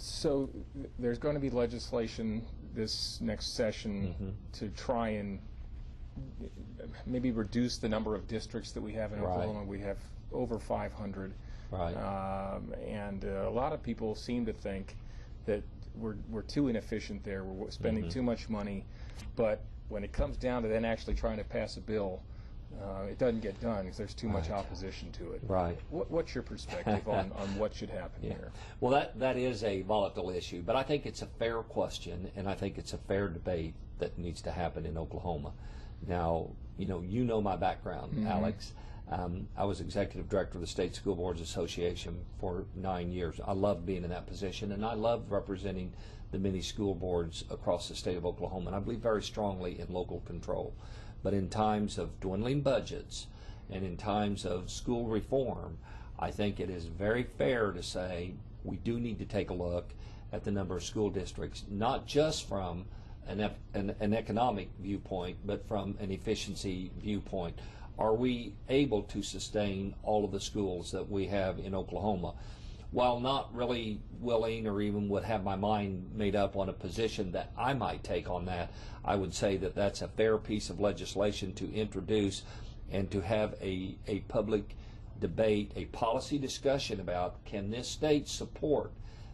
So there's going to be legislation this next session to try and maybe reduce the number of districts that we have in Oklahoma. We have over 500. Right. And a lot of people seem to think that we're too inefficient there. We're spending too much money. But when it comes down to then actually trying to pass a bill, it doesn't get done because there's too much opposition to it. Right. What's your perspective on what should happen here? Well, that is a volatile issue, but I think it's a fair question, and I think it's a fair debate that needs to happen in Oklahoma. Now, you know my background, Alex. I was executive director of the State School Boards Association for 9 years. I loved being in that position, and I loved representing the many school boards across the state of Oklahoma, and I believe very strongly in local control. But in times of dwindling budgets and in times of school reform, I think it is very fair to say we do need to take a look at the number of school districts, not just from an economic viewpoint, but from an efficiency viewpoint. Are we able to sustain all of the schools that we have in Oklahoma? While not really willing or even would have my mind made up on a position that I might take on that, I would say that that's a fair piece of legislation to introduce and to have a public debate, a policy discussion about, can this state support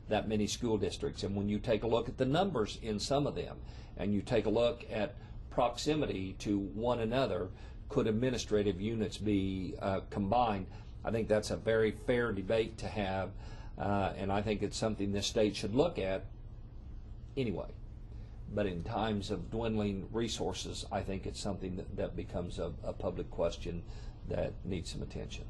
that many school districts? And when you take a look at the numbers in some of them, and you take a look at proximity to one another, could administrative units be combined? I think that's a very fair debate to have, and I think it's something this state should look at anyway. But in times of dwindling resources, I think it's something that becomes a public question that needs some attention.